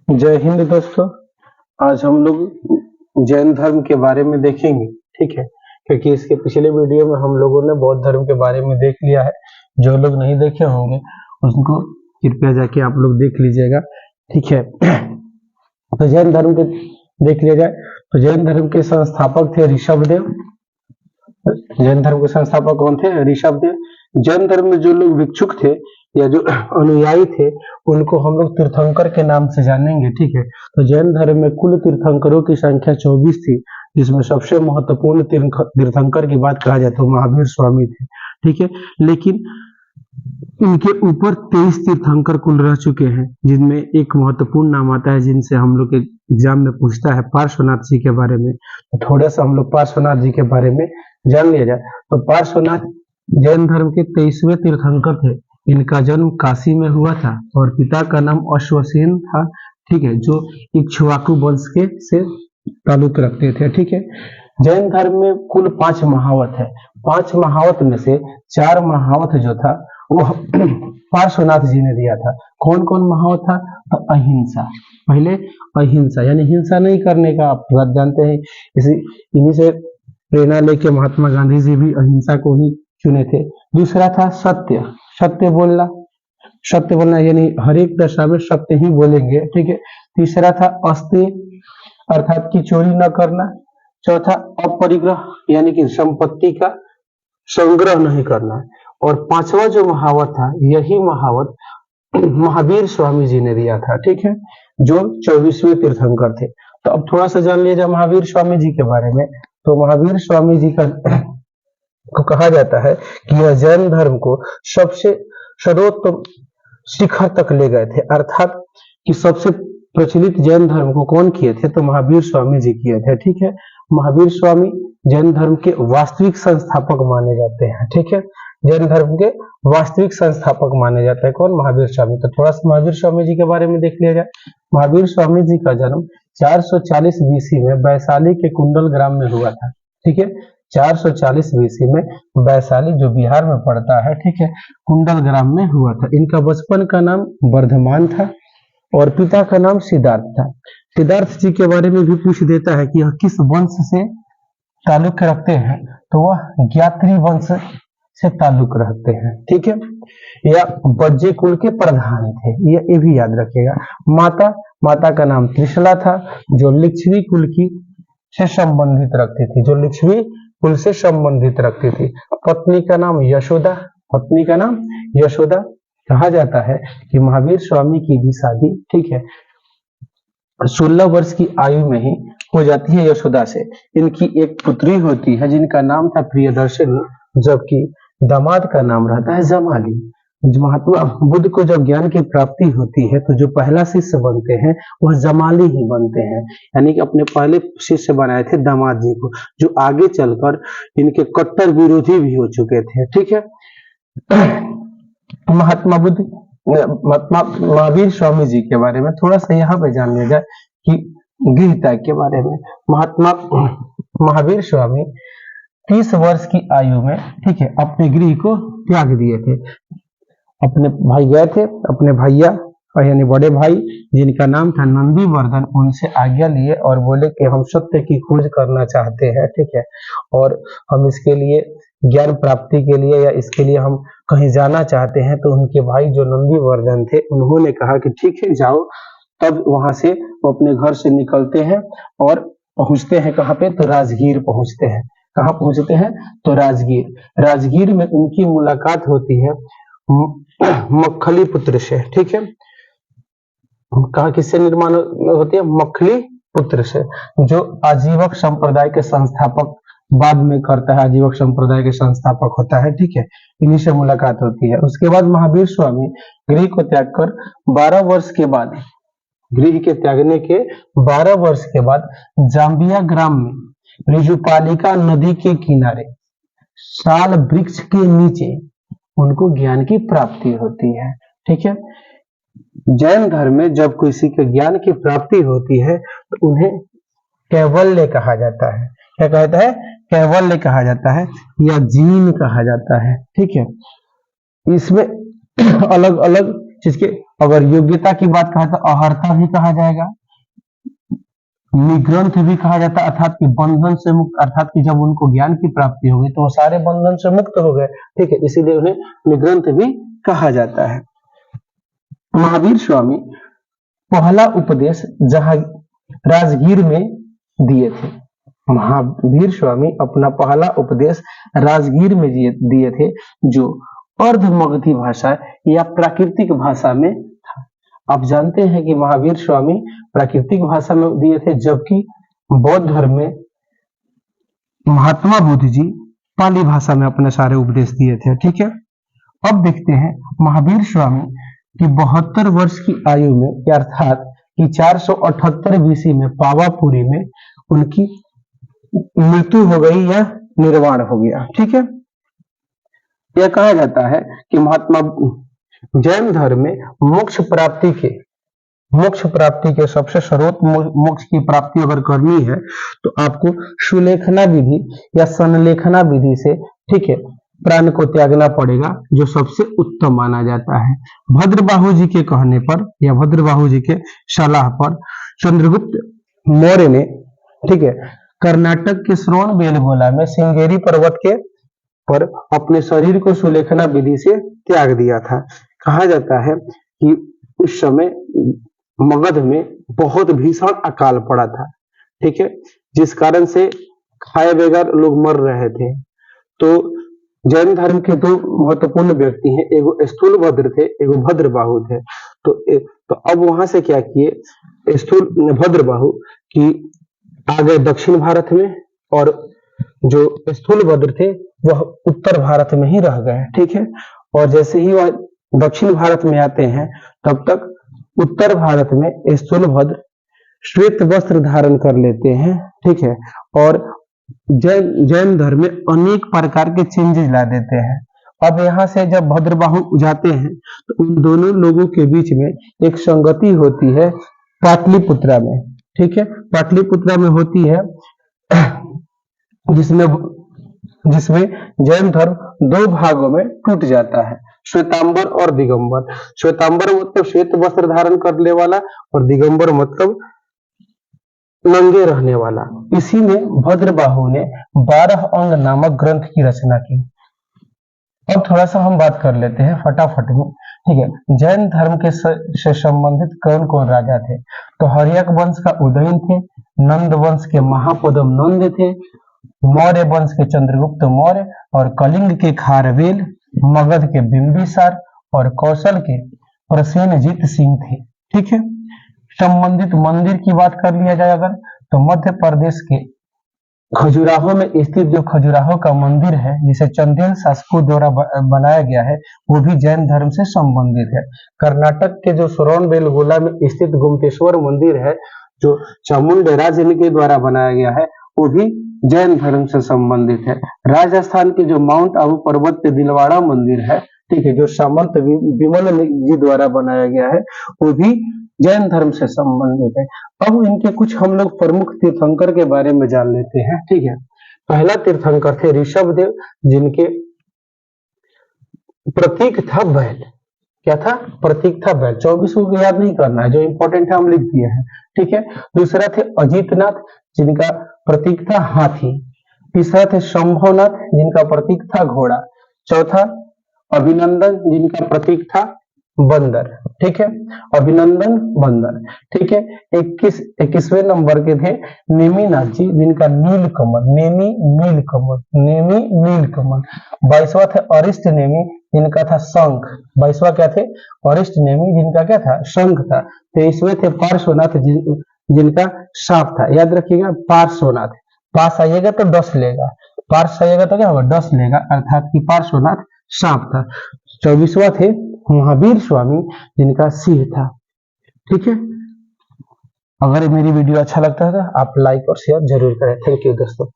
जय हिंद दोस्तों। आज हम लोग जैन धर्म के बारे में देखेंगे, ठीक है। क्योंकि इसके पिछले वीडियो में हम लोगों ने बौद्ध धर्म के बारे में देख लिया है। जो लोग नहीं देखे होंगे उनको कृपया जाके आप लोग देख लीजिएगा, ठीक है। तो जैन धर्म के देख लिया जाए तो जैन धर्म के संस्थापक थे ऋषभदेव। जैन धर्म के संस्थापक कौन थे? ऋषभदेव। जैन धर्म में जो लोग भिक्षुक थे या जो अनुयायी थे उनको हम लोग तीर्थंकर के नाम से जानेंगे, ठीक है। तो जैन धर्म में कुल तीर्थंकरों की संख्या 24 थी, जिसमें सबसे महत्वपूर्ण तीर्थंकर की बात कहा जाए तो महावीर स्वामी थे, ठीक है। लेकिन इनके ऊपर 23 तीर्थंकर कुल रह चुके हैं, जिनमें एक महत्वपूर्ण नाम आता है जिनसे हम लोग एग्जाम में पूछता है, पार्श्वनाथ जी के बारे में। तो थोड़ा सा हम लोग पार्श्वनाथ जी के बारे में जान लिया जाए। तो पार्श्वनाथ जैन धर्म के 23वें तीर्थंकर थे। इनका जन्म काशी में हुआ था और पिता का नाम अश्वसेन था, ठीक है, जो इक्ष्वाकु वंश के से ताल्लुक रखते थे, ठीक है। जैन धर्म में कुल 5 महावत है। 5 महावत में से 4 महावत जो था वो पार्श्वनाथ जी ने दिया था। कौन कौन महावत था? तो अहिंसा, पहले अहिंसा यानी हिंसा नहीं करने का, आप बात जानते हैं। इन्हीं से प्रेरणा लेके महात्मा गांधी जी भी अहिंसा को ही चुने थे। दूसरा था सत्य, सत्य बोलना यानी हर एक दशा में सत्य ही बोलेंगे, ठीक है। तीसरा था अस्तेय अर्थात की चोरी न करना। चौथा अपरिग्रह यानी कि संपत्ति का संग्रह नहीं करना। और 5वां जो महावत था, यही महावत महावीर स्वामी जी ने दिया था, ठीक है, जो 24वें तीर्थंकर थे। तो अब थोड़ा सा जान लिया जाए महावीर स्वामी जी के बारे में। तो महावीर स्वामी जी को कहा जाता है कि यह जैन धर्म को सबसे सर्वोत्तम शिखर तक ले गए थे, अर्थात कि सबसे प्रचलित जैन धर्म को कौन किए थे? तो महावीर स्वामी जी किए थे, ठीक है। महावीर स्वामी जैन धर्म के वास्तविक संस्थापक माने जाते हैं, ठीक है। जैन धर्म के वास्तविक संस्थापक माने जाते हैं कौन? महावीर स्वामी। तो थोड़ा सा महावीर स्वामी जी के बारे में देख लिया जाए। महावीर स्वामी जी का जन्म 440 बीसी में वैशाली के कुंडल ग्राम में हुआ था, ठीक है। 440 बीसी में वैशाली जो बिहार में पड़ता है, ठीक है, कुंडल ग्राम में हुआ था। इनका बचपन का नाम वर्धमान था और पिता का नाम सिद्धार्थ था। सिद्धार्थ जी के बारे में भी पूछ देता है कि यह किस वंश से ताल्लुक रखते हैं, तो वह ज्ञात्री वंश से ताल्लुक रखते हैं, ठीक है। या बज्जे कुल के प्रधान थे, ये भी याद रखिएगा। माता का नाम त्रिशला था, जो लिच्छवी कुल की से संबंधित रखती थी, जो लिच्छवी कुल से संबंधित रखती थी। पत्नी का नाम यशोदा। कहा जाता है कि महावीर स्वामी की भी शादी, ठीक है, 16 वर्ष की आयु में ही हो जाती है यशोदा से। इनकी एक पुत्री होती है जिनका नाम था प्रियदर्शनी, जबकि दामाद का नाम रहता है जमाली। महात्मा बुद्ध को जब ज्ञान की प्राप्ति होती है तो जो पहला शिष्य बनते हैं वह जमाली ही बनते हैं, यानी कि अपने पहले शिष्य बनाए थे दामाद जी को, जो आगे चलकर इनके कट्टर विरोधी भी हो चुके थे, ठीक है। महावीर स्वामी जी के बारे में थोड़ा सा यहाँ पे जान लिया जाए कि गृह त्याग के बारे में। महावीर स्वामी 30 वर्ष की आयु में, ठीक है, अपने गृह को त्याग दिए थे। अपने भाई गए थे, अपने भैया यानी बड़े भाई जिनका नाम था नंदीवर्धन, उनसे आज्ञा लिए और बोले कि हम सत्य की खोज करना चाहते हैं, ठीक है, और हम इसके लिए ज्ञान प्राप्ति के लिए या इसके लिए हम कहीं जाना चाहते हैं। तो उनके भाई जो नंदीवर्धन थे उन्होंने कहा कि ठीक है जाओ। तब वहां से वो अपने घर से निकलते हैं और पहुंचते हैं कहाँ पे? तो राजगीर पहुंचते हैं। कहाँ पहुंचते हैं? तो राजगीर में उनकी मुलाकात होती है मक्खली पुत्र से, ठीक है। कहा किससे निर्माण होती है? मक्खली पुत्र से, जो आजीवक संप्रदाय के संस्थापक बाद में करता है, आजीवक संप्रदाय के संस्थापक होता है, ठीक है। इन्हीं से मुलाकात होती है। उसके बाद महावीर स्वामी गृह को त्याग कर 12 वर्ष के बाद, गृह के त्यागने के 12 वर्ष के बाद जाम्बिया ग्राम में ऋजुपालिका नदी के किनारे साल वृक्ष के नीचे उनको ज्ञान की प्राप्ति होती है, ठीक है। जैन धर्म में जब किसी के ज्ञान की प्राप्ति होती है तो उन्हें कैवल्य कहा जाता है। क्या कहता है? कैवल्य कहा जाता है या जीन कहा जाता है, ठीक है। इसमें अलग अलग जिसके अगर योग्यता की बात कहा तो अहर्ता भी कहा जाएगा, निग्रंथ भी कहा जाता है, अर्थात कि बंधन से मुक्त, अर्थात कि जब उनको ज्ञान की प्राप्ति हो गई तो वो सारे बंधन से मुक्त हो गए, ठीक है, इसीलिए उन्हें निग्रंथ भी कहा जाता है। महावीर स्वामी पहला उपदेश जहां राजगीर में दिए थे, महावीर स्वामी अपना पहला उपदेश राजगीर में दिए थे, जो अर्ध मगधी भाषा या प्राकृतिक भाषा में था। आप जानते हैं कि महावीर स्वामी प्राकृतिक भाषा में दिए थे, जबकि बौद्ध धर्म में महात्मा बुद्ध जी पाली भाषा में अपने सारे उपदेश दिए थे, ठीक है। अब देखते हैं महावीर स्वामी की 72 वर्ष की आयु में, अर्थात कि 478 बीसी में पावापुरी में उनकी मृत्यु हो गई या निर्वाण हो गया, ठीक है। यह कहा जाता है कि महात्मा जैन धर्म में मोक्ष प्राप्ति के सबसे सर्वोत्तम मोक्ष की प्राप्ति अगर करनी है तो आपको सुलेखना विधि या संलेखना विधि से, ठीक है, प्राण को त्यागना पड़ेगा, जो सबसे उत्तम माना जाता है। भद्रबाहु जी के कहने पर या भद्रबाहु जी के सलाह पर चंद्रगुप्त मौर्य ने, ठीक है, कर्नाटक के श्रवणबेलगोला में श्रृंगेरी पर्वत के पर अपने शरीर को सुलेखना विधि से त्याग दिया था। कहा जाता है कि उस समय मगध में बहुत भीषण अकाल पड़ा था, ठीक है, जिस कारण से खाए बगैर लोग मर रहे थे। तो जैन धर्म के दो महत्वपूर्ण व्यक्ति हैं, एगो स्थूलभद्र थे, एगो भद्रबाहु थे। तो अब वहां से क्या किए, स्थूल भद्रबाहु की आ गए दक्षिण भारत में, और जो स्थूलभद्र थे वह उत्तर भारत में ही रह गए, ठीक है। और जैसे ही वह दक्षिण भारत में आते हैं तब तक उत्तर भारत में स्थूलभद्र श्वेत वस्त्र धारण कर लेते हैं, ठीक है, और जैन धर्म में अनेक प्रकार के चेंजेस ला देते हैं। अब यहाँ से जब भद्रबाहु जाते हैं तो उन दोनों लोगों के बीच में एक संगति होती है पाटलिपुत्रा में, ठीक है, पाटलिपुत्रा में होती है, जिसमें जैन धर्म दो भागों में टूट जाता है, श्वेतांबर और दिगंबर। श्वेतांबर मतलब श्वेत वस्त्र धारण करने वाला, और दिगंबर मतलब नंगे रहने वाला। इसी में भद्रबाहु ने 12 अंग नामक ग्रंथ की रचना की। अब थोड़ा सा हम बात कर लेते हैं फटाफट में, ठीक है। जैन धर्म के से संबंधित कौन कौन राजा थे, तो हर्यक वंश का उदयन थे, नंद वंश के महापदम नंद थे, मौर्य वंश के चंद्रगुप्त मौर्य, और कलिंग के खारवेल, मगध के बिंबिसार और कौशल के प्रसेनजीत सिंह थे, ठीक है। संबंधित मंदिर की बात कर लिया जाए अगर, तो मध्य प्रदेश के खजुराहो में स्थित जो खजुराहो का मंदिर है, जिसे चंदेल शासकों द्वारा बनाया गया है, वो भी जैन धर्म से संबंधित है। कर्नाटक के जो श्रवणबेलगोला में स्थित गुम्तेश्वर मंदिर है, जो चामुंडेराज के द्वारा बनाया गया है, वो भी जैन धर्म से संबंधित है। राजस्थान के जो माउंट आबू पर्वत पे दिलवाड़ा मंदिर है, ठीक है, जो सामंत विमल जी द्वारा बनाया गया है, वो भी जैन धर्म से संबंधित है। अब इनके कुछ हम लोग प्रमुख तीर्थंकर के बारे में जान लेते हैं, ठीक है। पहला तीर्थंकर थे ऋषभदेव, जिनके प्रतीक था बैल। क्या था? प्रतीक था बैल। 24 को याद नहीं करना है, जो इंपॉर्टेंट है हम लिख दिए हैं, ठीक है। दूसरा थे अजीतनाथ, जिनका प्रतीक था हाथी। तीसरा थे शंभुनाथ, जिनका प्रतीक था घोड़ा। चौथा अभिनंदन, जिनका प्रतीक था बंदर, ठीक है, अभिनंदन बंदर, ठीक है। 21वें नंबर के थे नेमिनाथ जी, जिनका नीलकमल, नेमी नीलकमल। 22वां थे अरिष्ट नेमी, जिनका था शंख। 22वां क्या थे? अरिष्ट नेमी, जिनका क्या था? शंख था। 23वें थे पार्श्वनाथ, जिनका सांप था। याद रखिएगा, पार्श्वनाथ, पास आइएगा तो 10 लेगा, पार्श्व आइएगा तो क्या होगा? 10 लेगा, अर्थात कि पार्श्वनाथ सांप था। 24वां थे महावीर स्वामी, जिनका सिंह था, ठीक है। अगर मेरी वीडियो अच्छा लगता है तो आप लाइक और शेयर जरूर करें। थैंक यू दोस्तों।